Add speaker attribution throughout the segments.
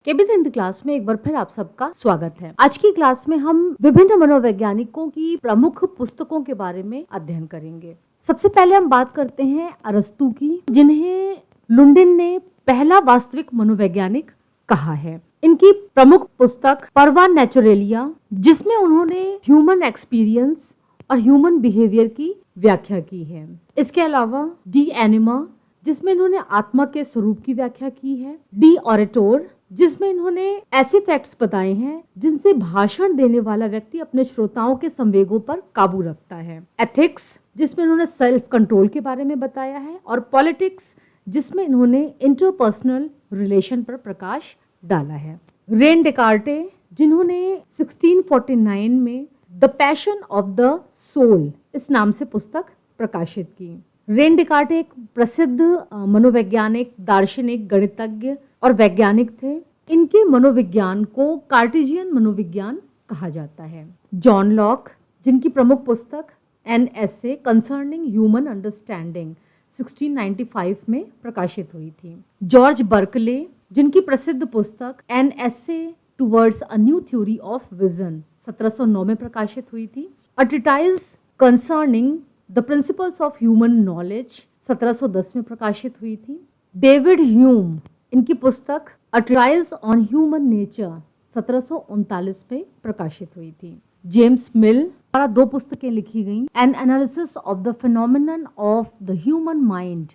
Speaker 1: केबी 10th class में एक बार फिर आप सबका स्वागत है। आज की क्लास में हम विभिन्न मनोवैज्ञानिकों की प्रमुख पुस्तकों के बारे में अध्ययन करेंगे। सबसे पहले हम बात करते हैं अरस्तू की, जिन्हें लुंडिन ने पहला वास्तविक मनोवैज्ञानिक कहा है। इनकी प्रमुख पुस्तक परवा नेचुरेलिया, जिसमें उन्होंने ह्यूमन एक्सपीरियंस और ह्यूमन बिहेवियर की व्याख्या की है। इसके अलावा डी एनिमा, जिसमें इन्होंने आत्मा के स्वरूप की व्याख्या की है। डी ऑरेटोर, जिसमें इन्होंने ऐसे फैक्ट्स बताए हैं जिनसे भाषण देने वाला व्यक्ति अपने श्रोताओं के संवेगों पर काबू रखता है। एथिक्स, जिसमें इन्होंने सेल्फ कंट्रोल के बारे में बताया है। और पॉलिटिक्स, जिसमें इन्होंने इंटरपर्सनल रिलेशन पर प्रकाश डाला है। रेन डेकार्टे, जिन्होंने 1649 में the passion of the soul इस नाम से पुस्तक प्रकाशित की। रेन डेकार्टे एक प्रसिद्ध मनोवैज्ञानिक, दार्शनिक, गणितज्ञ और वैज्ञानिक थे। इनके मनोविज्ञान को कार्टेशियन मनोविज्ञान कहा जाता है। जॉन लॉक, जिनकी प्रमुख पुस्तक an essay concerning human understanding 1695 में प्रकाशित हुई थी। जॉर्ज बर्कले, जिनकी प्रसिद्ध पुस्तक an essay towards a new theory of vision 1709 में प्रकाशित हुई थी। A treatise concerning the principles of human knowledge 1710 में प्रकाशित हुई थी। डेविड ह्यूम, इनकी पुस्तक a treatise on human nature 1739 में प्रकाशित हुई थी। जेम्स मिल द्वारा 2 पुस्तकें लिखी गईं। N analysis of the phenomenon of the human mind,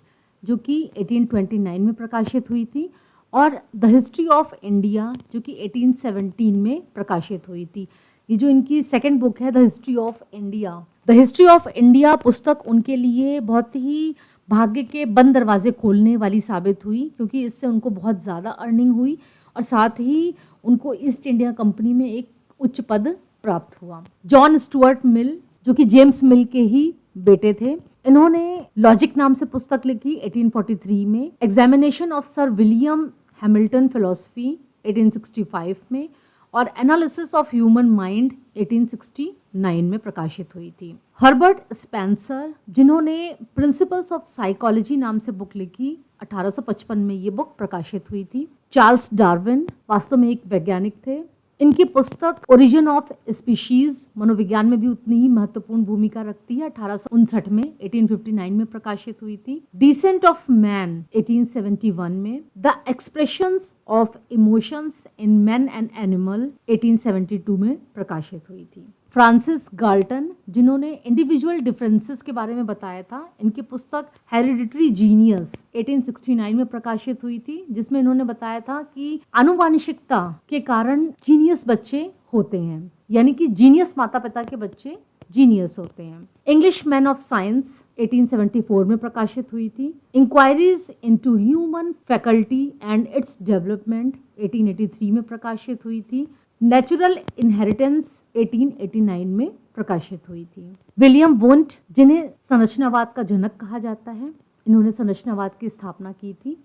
Speaker 1: जो कि 1829 में प्रकाशित हुई थी। और द हिस्ट्री ऑफ इंडिया, जो कि 1817 में प्रकाशित हुई थी। ये जो इनकी सेकेंड बुक है, the history of India. The history of India पुस्तक उनके लिए बहुत ही भाग्य के बंद दरवाजे खोलने वाली साबित हुई, क्योंकि इससे उनको बहुत ज़्यादा अर्निंग हुई और साथ ही उनको ईस्ट इंडिया कंपनी में एक उच्च पद प्राप्त हुआ। जॉन स्टुअर्ट मिल, जो कि जेम्स मिल के ही बेटे थे, इन्होंने लॉजिक नाम से पुस्तक लिखी 1843 में। Examination of sir William Hamilton philosophy 1865 में। और एनालिसिस ऑफ ह्यूमन माइंड 1869 में प्रकाशित हुई थी। हर्बर्ट स्पेंसर, जिन्होंने प्रिंसिपल्स ऑफ साइकोलॉजी नाम से बुक लिखी, 1855 में ये बुक प्रकाशित हुई थी। चार्ल्स डार्विन वास्तव में एक वैज्ञानिक थे। इनकी पुस्तक ओरिजिन ऑफ स्पीशीज मनोविज्ञान में भी उतनी ही महत्वपूर्ण भूमिका रखती है। 1859 में 1859 में प्रकाशित हुई थी। डिसेंट ऑफ मैन 1871 में। The expressions of emotions in man and animal 1872 में प्रकाशित हुई थी। फ्रांसिस गाल्टन, जिन्होंने इंडिविजुअल डिफरेंसेस के बारे में बताया था, इनकी पुस्तक हेरिडिटरी जीनियस 1869 में प्रकाशित हुई थी, जिसमें इन्होंने बताया था कि आनुवांशिकता के कारण जीनियस बच्चे होते हैं, यानी कि जीनियस माता पिता के बच्चे जीनियस होते हैं। इंग्लिश मैन ऑफ साइंस 1874 में प्रकाशित हुई थी। Inquiries into human faculty and its development 1883 में प्रकाशित हुई थी। नेचुरल इनहेरिटेंस 1889 में प्रकाशित हुई थी। विलियम वुंट, जिन्हें संरचनावाद का जनक कहा जाता है, इन्होंने संरचनावाद की स्थापना की थी।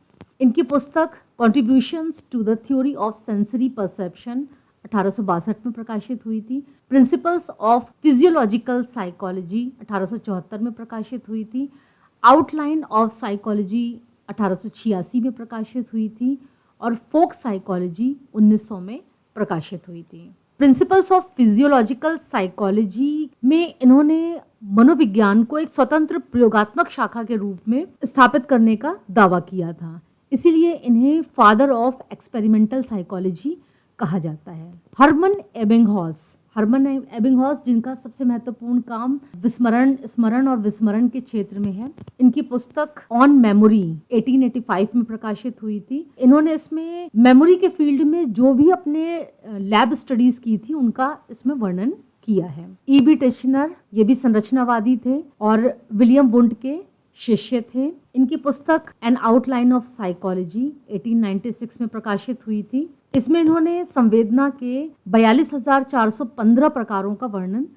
Speaker 1: इनकी पुस्तक contributions to the theory of sensory perception 1862 में प्रकाशित हुई थी। प्रिंसिपल्स ऑफ फिजियोलॉजिकल साइकोलॉजी 1874 में प्रकाशित हुई थी। आउटलाइन ऑफ साइकोलॉजी 1886 में प्रकाशित हुई थी। और फोक साइकोलॉजी 1900 में प्रकाशित हुई थी। प्रिंसिपल्स ऑफ फिजियोलॉजिकल साइकोलॉजी में इन्होंने मनोविज्ञान को एक स्वतंत्र प्रयोगात्मक शाखा के रूप में स्थापित करने का दावा किया था, इसीलिए इन्हें फादर ऑफ एक्सपेरिमेंटल साइकोलॉजी कहा जाता है। हर्मन एबिंगहॉस, जिनका सबसे महत्वपूर्ण काम स्मरण और विस्मरण के क्षेत्र में है, इनकी पुस्तक ऑन मेमोरी 1885 में प्रकाशित हुई थी। इन्होंने इसमें मेमोरी के फील्ड में जो भी अपने लैब स्टडीज की थी उनका इसमें वर्णन किया है। ईबी टिश्नर, ये भी संरचनावादी थे और विलियम वुंट के शिष्य थे। इनकी पुस्तक एन आउटलाइन ऑफ साइकोलॉजी 1896 में प्रकाशित हुई थी। इसमें इन्होंने संवेदना के 42,415 प्रकारों का वर्णन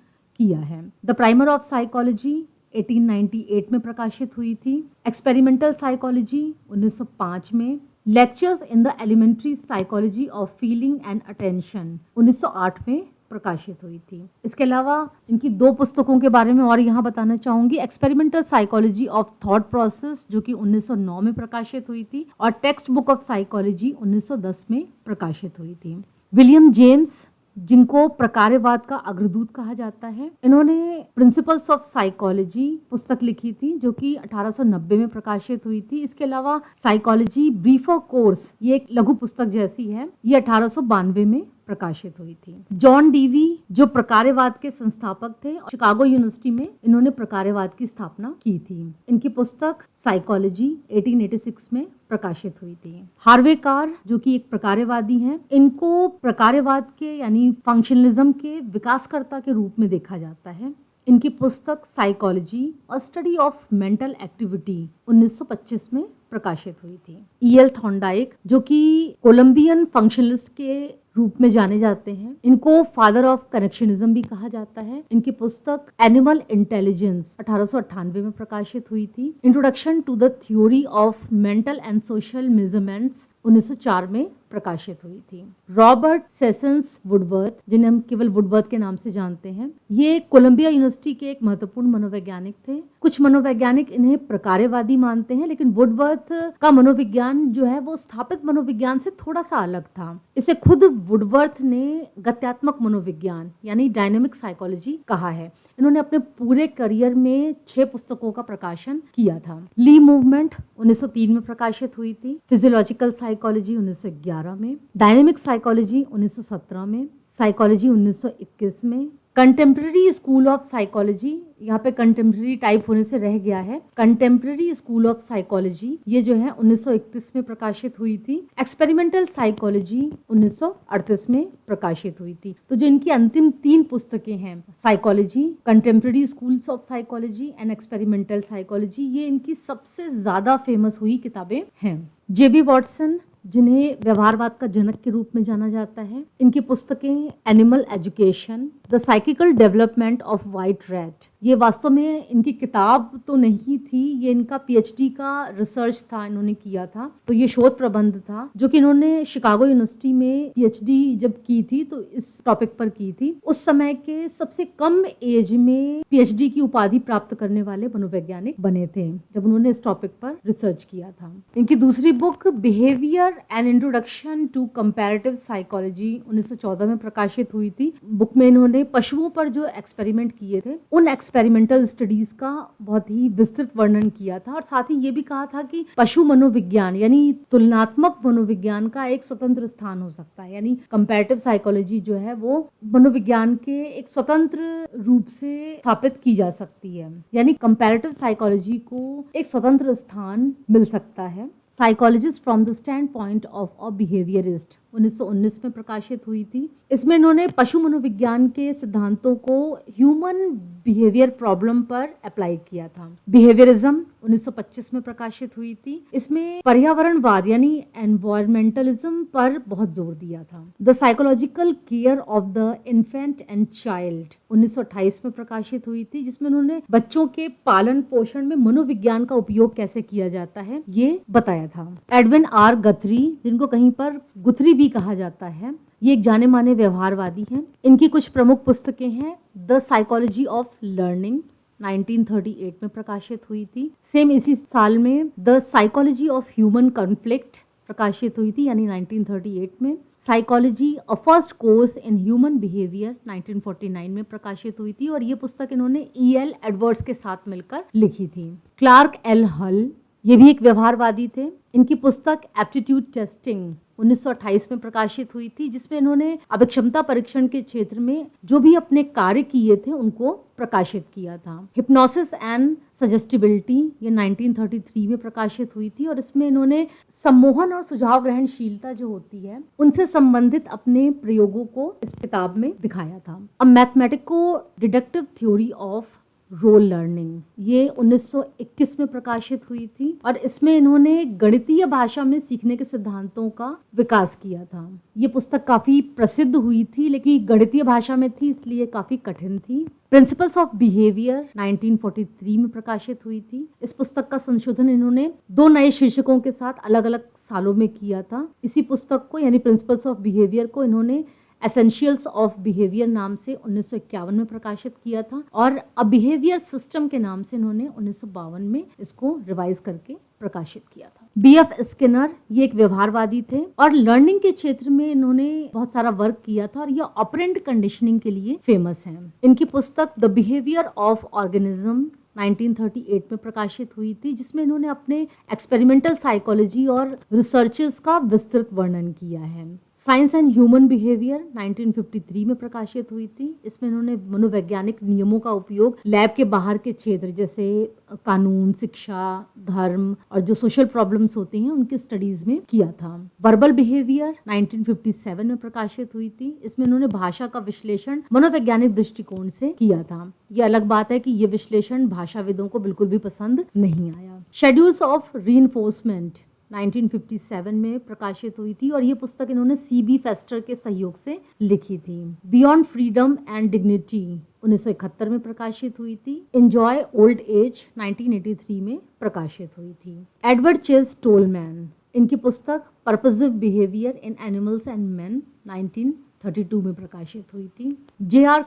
Speaker 1: किया है। द प्राइमर ऑफ साइकोलॉजी 1898 में प्रकाशित हुई थी। एक्सपेरिमेंटल साइकोलॉजी 1905 में। Lectures in the elementary psychology of feeling and attention 1908 में प्रकाशित हुई थी। इसके अलावा इनकी 2 पुस्तकों के बारे में और यहाँ बताना चाहूंगी। Experimental psychology of thought process जो कि 1909 में प्रकाशित हुई थी और टेक्स्ट बुक ऑफ साइकोलॉजी 1910 में प्रकाशित हुई थी। विलियम जेम्स, जिनको प्रकार्यवाद का अग्रदूत कहा जाता है, इन्होंने प्रिंसिपल्स ऑफ साइकोलॉजी पुस्तक लिखी थी जो कि 1890 में प्रकाशित हुई थी। इसके अलावा साइकोलॉजी ब्रीफर कोर्स, ये एक लघु पुस्तक जैसी है, ये 1892 में प्रकाशित हुई थी। जॉन डीवी जो प्रकार्यवाद के संस्थापक थे, शिकागो यूनिवर्सिटी में इन्होंने प्रकार्यवाद की स्थापना की थी। इनकी पुस्तक साइकोलॉजी 1886 में प्रकाशित हुई थी। हार्वे कार जो कि एक प्रकार्यवादी हैं, इनको प्रकार्यवाद के यानी फंक्शनलिज्म के विकासकर्ता के रूप में देखा जाता है। इनकी पुस्तक साइकोलॉजी और स्टडी ऑफ मेंटल एक्टिविटी 1925 में प्रकाशित हुई थी। E.L. थॉर्नडाइक जो कि कोलंबियन फंक्शनलिस्ट के रूप में जाने जाते हैं, इनको फादर ऑफ कनेक्शनिज्म भी कहा जाता है। इनकी पुस्तक एनिमल इंटेलिजेंस 1898 में प्रकाशित हुई थी। Introduction to the theory of mental and social measurements 1904 में प्रकाशित हुई थी। रॉबर्ट सेशंस वुडवर्थ, जिन्हें हम केवल वुडवर्थ के नाम से जानते हैं, ये कोलंबिया यूनिवर्सिटी के एक महत्वपूर्ण मनोवैज्ञानिक थे। कुछ मनोवैज्ञानिक इन्हें प्रकार्यवादी मानते हैं, लेकिन वुडवर्थ का मनोविज्ञान जो है वो स्थापित मनोविज्ञान से थोड़ा सा अलग था। इसे खुद वुडवर्थ ने गत्यात्मक मनोविज्ञान यानी डायनेमिक साइकोलॉजी कहा है। इन्होंने अपने पूरे करियर में 6 पुस्तकों का प्रकाशन किया था। ली मूवमेंट 1903 में प्रकाशित हुई थी। फिजियोलॉजिकल साइकोलॉजी 1911 में, डायनेमिक साइकोलॉजी 1917 में, साइकोलॉजी 1921 में, कंटेम्प्रेरी स्कूल ऑफ साइकोलॉजी, यहाँ पे कंटेम्प्रेरी टाइप होने से रह गया है, कंटेम्प्रेरी स्कूल ऑफ साइकोलॉजी, ये जो है 1931 में प्रकाशित हुई थी। एक्सपेरिमेंटल साइकोलॉजी 1938 में प्रकाशित हुई थी। तो जो इनकी अंतिम 3 पुस्तकें हैं, psychology, contemporary schools of psychology and experimental psychology, ये इनकी सबसे ज्यादा फेमस हुई किताबें हैं। जेबी वॉटसन, जिन्हें व्यवहारवाद का जनक के रूप में जाना जाता है, इनकी पुस्तकें animal education, the psychical development of white rat, ये वास्तव में इनकी किताब तो नहीं थी, ये इनका पीएचडी का रिसर्च था, इन्होंने किया था। तो ये शोध प्रबंध था जो कि इन्होंने शिकागो यूनिवर्सिटी में पीएचडी जब की थी तो इस टॉपिक पर की थी। उस समय के सबसे कम एज में पीएचडी की उपाधि प्राप्त करने वाले मनोवैज्ञानिक बने थे जब उन्होंने इस टॉपिक पर रिसर्च किया था। इनकी दूसरी book behaviour and introduction to comparative psychology 1914 में प्रकाशित हुई थी। बुक में इन्होंने पशुओं पर जो एक्सपेरिमेंट किए थे उन एक्सपेरिमेंटल स्टडीज का बहुत ही विस्तृत वर्णन किया था और साथ ही ये भी कहा था कि पशु मनोविज्ञान यानी तुलनात्मक मनोविज्ञान का एक स्वतंत्र स्थान हो सकता है, यानी कंपैरेटिव साइकोलॉजी जो है वो मनोविज्ञान के एक स्वतंत्र रूप से स्थापित की जा सकती है, यानी कंपैरेटिव साइकोलॉजी को एक स्वतंत्र स्थान मिल सकता है। Psychologist from the stand point of a behaviourist 1919 में प्रकाशित हुई थी। इसमें इन्होंने पशु मनोविज्ञान के सिद्धांतों को ह्यूमन बिहेवियर प्रॉब्लम पर अप्लाई किया था। बिहेवियरिज्म 1925 में प्रकाशित हुई थी। इसमें पर्यावरणवाद यानी एनवायरमेंटलिज्म पर बहुत जोर दिया था। The psychological care of the infant and child 1928 में प्रकाशित हुई थी, जिसमें उन्होंने बच्चों के पालन पोषण में मनोविज्ञान का उपयोग कैसे किया जाता है ये बताया था। एडविन आर गथरी, जिनको कहीं पर गुथरी भी कहा जाता है, ये एक जाने माने व्यवहारवादी हैं। इनकी कुछ प्रमुख पुस्तकें हैं। द साइकोलॉजी ऑफ लर्निंग 1938 में प्रकाशित हुई थी। सेम इसी साल में the psychology of human conflict प्रकाशित हुई थी, यानी 1938 में। Psychology a first course in human behaviour 1949 में प्रकाशित हुई थी और ये पुस्तक इन्होंने E.L. एडवर्ड्स के साथ मिलकर लिखी थी। क्लार्क एल हल, ये भी एक व्यवहारवादी थे। इनकी पुस्तक एप्टीट्यूड टेस्टिंग 1928 में प्रकाशित हुई थी, जिसमें इन्होंने अभिक्षमता परीक्षण के क्षेत्र में जो भी अपने कार्य किए थे उनको प्रकाशित किया था। हिप्नोसिस एंड सजेस्टिबिलिटी ये 1933 में प्रकाशित हुई थी और इसमें इन्होंने सम्मोहन और सुझाव ग्रहणशीलता जो होती है उनसे संबंधित अपने प्रयोगों को इस किताब में दिखाया था। A mathematico deductive theory of rote learning ये 1921 में प्रकाशित हुई थी और इसमें इन्होंने गणितीय भाषा में सीखने के सिद्धांतों का विकास किया था। ये पुस्तक काफी प्रसिद्ध हुई थी, लेकिन गणितीय भाषा में थी इसलिए काफी कठिन थी। प्रिंसिपल्स ऑफ बिहेवियर 1943 में प्रकाशित हुई थी। इस पुस्तक का संशोधन इन्होंने 2 नए शीर्षकों के साथ अलग अलग सालों में किया था। इसी पुस्तक को यानी प्रिंसिपल्स ऑफ बिहेवियर को इन्होंने एसेंशियल्स ऑफ बिहेवियर नाम से 1951 में प्रकाशित किया था और अ बिहेवियर सिस्टम के नाम से इन्होंने 1952 में इसको रिवाइज करके प्रकाशित किया था। B.F. स्किनर ये एक व्यवहारवादी थे और लर्निंग के क्षेत्र में इन्होंने बहुत सारा वर्क किया था और ये ऑपरेंट कंडीशनिंग के लिए फेमस हैं। इनकी पुस्तक द बिहेवियर ऑफ ऑर्गेनिज्म 1938 में प्रकाशित हुई थी, जिसमें इन्होंने अपने एक्सपेरिमेंटल साइकोलॉजी और रिसर्चेस का विस्तृत वर्णन किया है। साइंस एंड ह्यूमन बिहेवियर 1953 में प्रकाशित हुई थी। इसमें इन्होंने मनोवैज्ञानिक नियमों का उपयोग लैब के बाहर के क्षेत्र जैसे कानून, शिक्षा, धर्म और जो सोशल प्रॉब्लम्स होती हैं उनके स्टडीज में किया था। वर्बल बिहेवियर 1957 में प्रकाशित हुई थी। इसमें इन्होंने भाषा का विश्लेषण मनोवैज्ञानिक दृष्टिकोण से किया था। ये अलग बात है कि ये विश्लेषण भाषाविदों को बिल्कुल भी पसंद नहीं आया। शेड्यूल्स ऑफ रीइंफोर्समेंट 1957 में प्रकाशित हुई थी और ये पुस्तक इन्होंने C.B. फेस्टर के सहयोग से लिखी थी। बियॉन्ड फ्रीडम एंड डिग्निटी 1971 में प्रकाशित हुई थी। एंजॉय ओल्ड एज 1983 में प्रकाशित हुई थी। एडवर्ड चेस टोलमैन, इनकी पुस्तक purposive behaviour in animals and man 1932 में प्रकाशित हुई थी। J.R.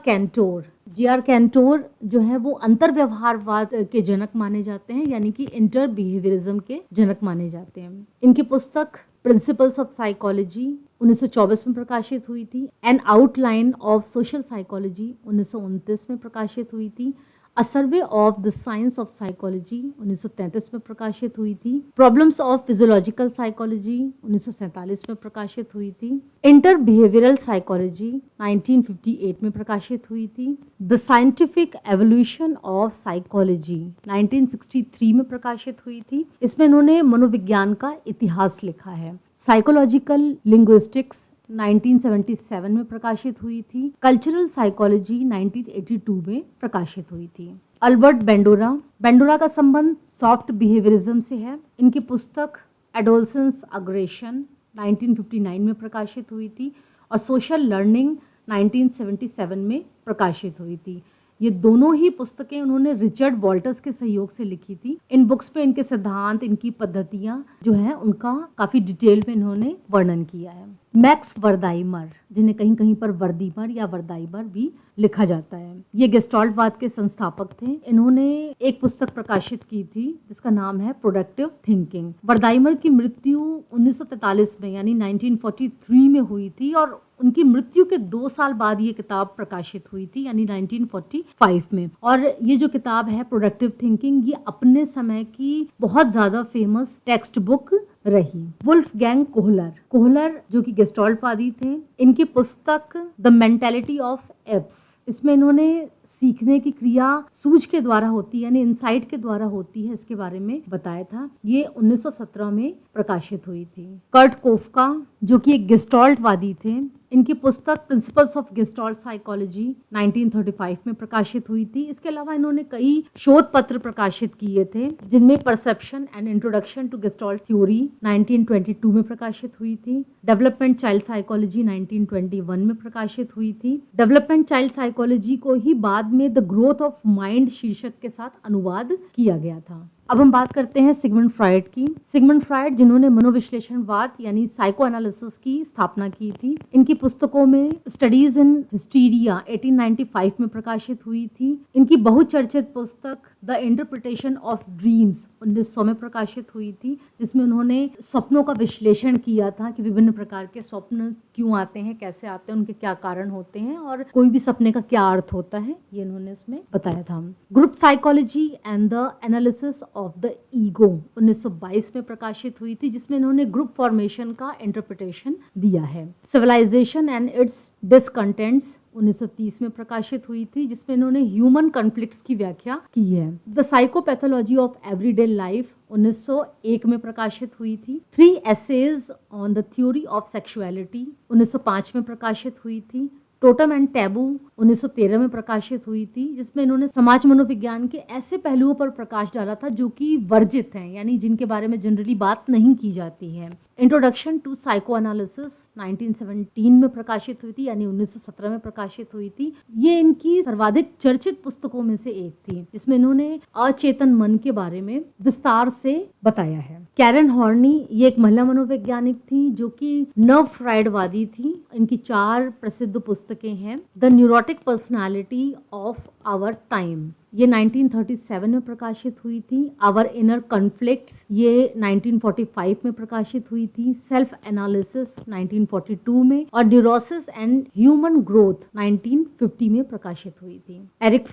Speaker 1: कैंटोर जो है वो अंतर व्यवहारवाद के जनक माने जाते हैं, यानी कि इंटर बिहेवियरिज्म के जनक माने जाते हैं। इनकी पुस्तक प्रिंसिपल्स ऑफ साइकोलॉजी 1924 में प्रकाशित हुई थी। An outline of social psychology 1929 में प्रकाशित हुई थी। A survey of the science of psychology 1933 में प्रकाशित हुई थी। प्रॉब्लम्स ऑफ फिजियोलॉजिकल साइकोलॉजी 1947 में प्रकाशित हुई थी। इंटर बिहेवियरल साइकोलॉजी 1958 में प्रकाशित हुई थी। The scientific evolution of psychology 1963 में प्रकाशित हुई थी। इसमें इन्होंने मनोविज्ञान का इतिहास लिखा है। साइकोलॉजिकल लिंग्विस्टिक्स 1977 में प्रकाशित हुई थी। कल्चरल साइकोलॉजी 1982 में प्रकाशित हुई थी। अल्बर्ट बेंडोरा का संबंध सॉफ्ट बिहेवियरिज्म से है। इनकी पुस्तक एडोलसेंस अग्रेशन 1959 में प्रकाशित हुई थी और सोशल लर्निंग 1977 में प्रकाशित हुई थी। ये दोनों ही पुस्तकें उन्होंने रिचर्ड वॉल्टर्स के सहयोग से लिखी थी। इन बुक्स पे इनके सिद्धांत, इनकी पद्धतियां जो है उनका काफी डिटेल में इन्होंने वर्णन किया है। मैक्स वर्दाइमर, जिन्हें कहीं कहीं पर वर्दीमर या वर्दाइमर भी लिखा जाता है, ये गेस्टाल्टवाद के संस्थापक थे। इन्होंने एक पुस्तक प्रकाशित की थी जिसका नाम है प्रोडक्टिव थिंकिंग। वर्दाइमर की मृत्यु 1943 में यानी 1943 में हुई थी और उनकी मृत्यु के 2 साल बाद ये किताब प्रकाशित हुई थी यानी 1945 में। और ये जो किताब है प्रोडक्टिव थिंकिंग, ये अपने समय की बहुत ज्यादा फेमस टेक्स्ट बुक रही। वुल्फगैंग कोहलर जो कि गेस्टाल्टवादी थे, इनकी पुस्तक द मेंटालिटी ऑफ एप्स, इसमें इन्होंने सीखने की क्रिया सूझ के द्वारा होती है यानी इंसाइट के द्वारा होती है, इसके बारे में बताया था। ये 1917 में प्रकाशित हुई थी। कर्ट कोफका जो कि एक गेस्टाल्टवादी थे, इनकी पुस्तक प्रिंसिपल्स ऑफ गेस्टाल्ट साइकोलॉजी 1935 में प्रकाशित हुई थी। इसके अलावा इन्होंने कई शोध पत्र प्रकाशित किए थे, जिनमें perception and introduction to gestalt theory 1922 में प्रकाशित हुई थी। डेवलपमेंट चाइल्ड साइकोलॉजी 1921 में प्रकाशित हुई थी। डेवलपमेंट चाइल्ड साइकोलॉजी को ही बाद में द ग्रोथ ऑफ माइंड शीर्षक के साथ अनुवाद किया गया था। अब हम बात करते हैं सिगमंड फ्रायड की। सिगमंड फ्रायड जिन्होंने मनोविश्लेषणवाद यानी साइको एनालिसिस की स्थापना की थी। इनकी पुस्तकों में स्टडीज इन हिस्टीरिया 1895 में प्रकाशित हुई थी। इनकी बहुचर्चित पुस्तक द इंटरप्रिटेशन ऑफ ड्रीम्स 1900 में प्रकाशित हुई थी, जिसमें उन्होंने स्वप्नों का विश्लेषण किया था कि विभिन्न प्रकार के स्वप्न क्यों आते हैं, कैसे आते हैं, उनके क्या कारण होते हैं और कोई भी सपने का क्या अर्थ होता है, ये इन्होंने इसमें बताया था। Group psychology and the analysis of the ego 1922 में प्रकाशित हुई थी, जिसमें इन्होंने ग्रुप फॉर्मेशन का इंटरप्रिटेशन दिया है। सिविलाइजेशन एंड इट्स डिसकंटेंट्स 1930 में प्रकाशित हुई थी, जिसमें इन्होंने ह्यूमन कॉन्फ्लिक्ट्स की व्याख्या की है। The psychopathology of everyday life 1901 में प्रकाशित हुई थी। 3 essays on the theory of sexuality 1905 में प्रकाशित हुई थी। टोटम एंड टैबू 1913 में प्रकाशित हुई थी, जिसमें इन्होंने समाज मनोविज्ञान के ऐसे पहलुओं पर प्रकाश डाला था जो कि वर्जित हैं, यानी जिनके बारे में जनरली बात नहीं की जाती है। इंट्रोडक्शन टू साइको एनालिसिस 1917 में प्रकाशित हुई थी, यानी 1917 में प्रकाशित हुई थी। ये इनकी सर्वाधिक चर्चित पुस्तकों में से एक थी, जिसमें इन्होंने अचेतन मन के बारे में विस्तार से बताया है। कैरन हॉर्नी, ये एक महिला मनोवैज्ञानिक थी जो कि नव फ्राइडवादी थी। इनकी 4 प्रसिद्ध पुस्तकें हैं। The neurotic personality of our time, ये 1937 में प्रकाशित हुई थी। आवर इनर कॉन्फ्लिक्ट्स, ये 1945 में प्रकाशित हुई थी। सेल्फ एनालिसिस 1942 में, और न्यूरोसिस एंड ह्यूमन ग्रोथ 1950 में प्रकाशित हुई थी। एरिक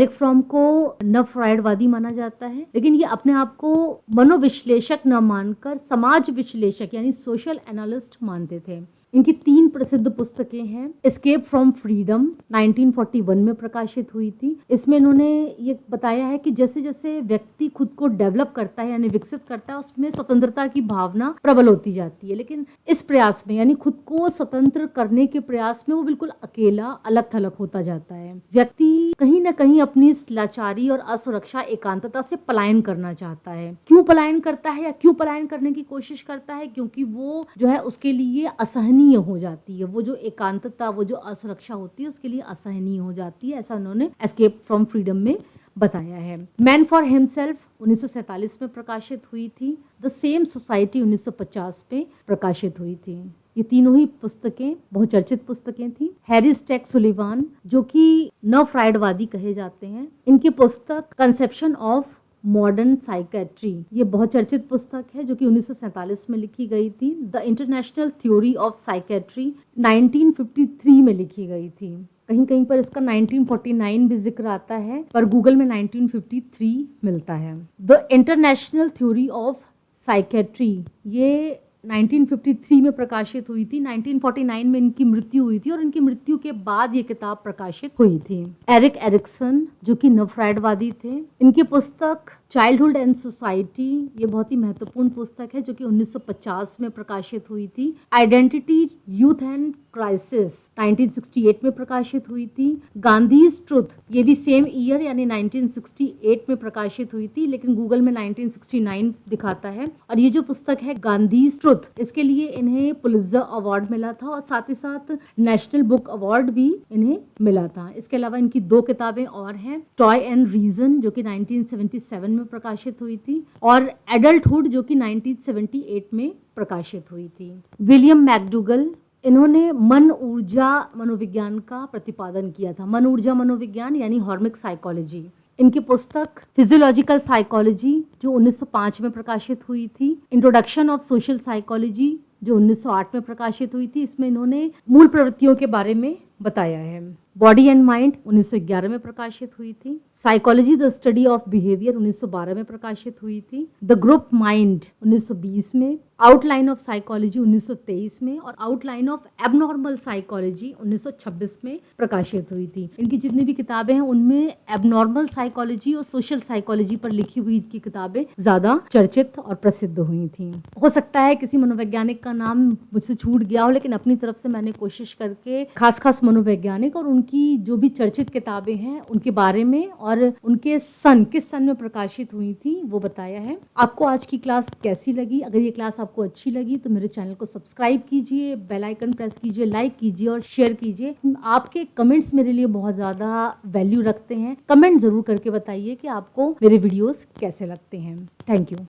Speaker 1: फ्रॉम को नव फ्राइडवादी माना जाता है, लेकिन ये अपने आप को मनोविश्लेषक न मानकर समाज विश्लेषक यानी सोशल एनालिस्ट मानते थे। इनकी 3 प्रसिद्ध पुस्तकें हैं। एस्केप फ्रॉम फ्रीडम 1941 में प्रकाशित हुई थी। इसमें इन्होंने ये बताया है कि जैसे जैसे व्यक्ति खुद को डेवलप करता है यानी विकसित करता है, उसमें स्वतंत्रता की भावना प्रबल होती जाती है, लेकिन इस प्रयास में यानी खुद को स्वतंत्र करने के प्रयास में वो बिल्कुल अकेला अलग थलग होता जाता है। व्यक्ति कहीं ना कहीं अपनी लाचारी और असुरक्षा एकांतता से पलायन करना चाहता है। क्यों पलायन करता है या क्यों पलायन करने की कोशिश करता है? क्योंकि वो जो है उसके लिए असहनीय हो जाती है। वो जो एकांतता, वो जो असुरक्षा होती है उसके लिए असहनीय हो जाती है। ऐसा उन्होंने एस्केप फ्रॉम फ्रीडम में बताया है। मैन फॉर हिमसेल्फ 1947 में प्रकाशित हुई थी। द सेम सोसाइटी 1950 में प्रकाशित हुई थी। ये तीनों ही पुस्तकें बहुत चर्चित पुस्तकें थी। हैरी स्टैक सुलिवान, जो कि नव फ्राइडवादी कहे जाते हैं, इनकी पुस्तक कंसेप्शन ऑफ मॉडर्न साइकेट्री, ये बहुत चर्चित पुस्तक है जो कि 1947 में लिखी गई थी। The international theory of psychiatry 1953 में लिखी गई थी। कहीं कहीं पर इसका 1949 भी जिक्र आता है, पर गूगल में 1953 मिलता है। The international theory of psychiatry ये 1953 में प्रकाशित हुई थी। 1949 में इनकी मृत्यु हुई थी और इनकी मृत्यु के बाद ये किताब प्रकाशित हुई थी। एरिक एरिक्सन, जो कि नव फ्राइडवादी थे, इनकी पुस्तक चाइल्डहुड एंड सोसाइटी, ये बहुत ही महत्वपूर्ण पुस्तक है जो कि 1950 में प्रकाशित हुई थी। आइडेंटिटी, यूथ एंड क्राइसिस 1968 में प्रकाशित हुई थी। गांधीज ट्रुथ, ये भी सेम ईयर यानी 1968 में प्रकाशित हुई थी, लेकिन गूगल में 1969 दिखाता है। और ये जो पुस्तक है गांधीज ट्रुथ, इसके लिए इन्हें पुलित्जर अवार्ड मिला था और साथ ही साथ नेशनल बुक अवार्ड भी इन्हें मिला था। इसके अलावा इनकी 2 किताबें और हैं। टॉय एंड रीजन, जो कि 1977 में प्रकाशित हुई थी, और एडल्टहुड, जो कि 1978 में प्रकाशित हुई थी। विलियम मैकडूगल, इन्होंने मन ऊर्जा मनोविज्ञान का प्रतिपादन किया था। मन ऊर्जा मनोविज्ञान यानी हॉर्मिक साइकोलॉजी। इनकी पुस्तक फिजियोलॉजिकल साइकोलॉजी जो 1905 में प्रकाशित हुई थी। इंट्रोडक्शन ऑफ सोशल साइकोलॉजी जो 1908 में प्रकाशित हुई थी। इसमें इन्होंने मूल प्रवृत्तियों के बारे में बताया है। बॉडी एंड माइंड 1911 में प्रकाशित हुई थी। Psychology the study of behaviour 1912 में प्रकाशित हुई थी। द ग्रुप माइंड 1920 में। आउटलाइन ऑफ साइकोलॉजी 1923 में, और आउटलाइन ऑफ एबनॉर्मल साइकोलॉजी 1926 में प्रकाशित हुई थी। इनकी जितनी भी किताबें हैं उनमें एबनॉर्मल साइकोलॉजी और सोशल साइकोलॉजी पर लिखी हुई इनकी किताबें ज्यादा चर्चित और प्रसिद्ध हुई थी। हो सकता है किसी मनोवैज्ञानिक का नाम मुझसे छूट गया हो, लेकिन अपनी तरफ से मैंने कोशिश करके खास मनोवैज्ञानिक और उनकी जो भी चर्चित किताबें हैं उनके बारे में और उनके किस सन में प्रकाशित हुई थी वो बताया है। आपको आज की क्लास कैसी लगी? अगर ये क्लास आपको अच्छी लगी तो मेरे चैनल को सब्सक्राइब कीजिए, बेल आइकन प्रेस कीजिए, लाइक कीजिए और शेयर कीजिए। आपके कमेंट्स मेरे लिए बहुत ज़्यादा वैल्यू रखते हैं। कमेंट ज़रूर करके बताइए कि आपको मेरे वीडियोस कैसे लगते हैं। Thank you.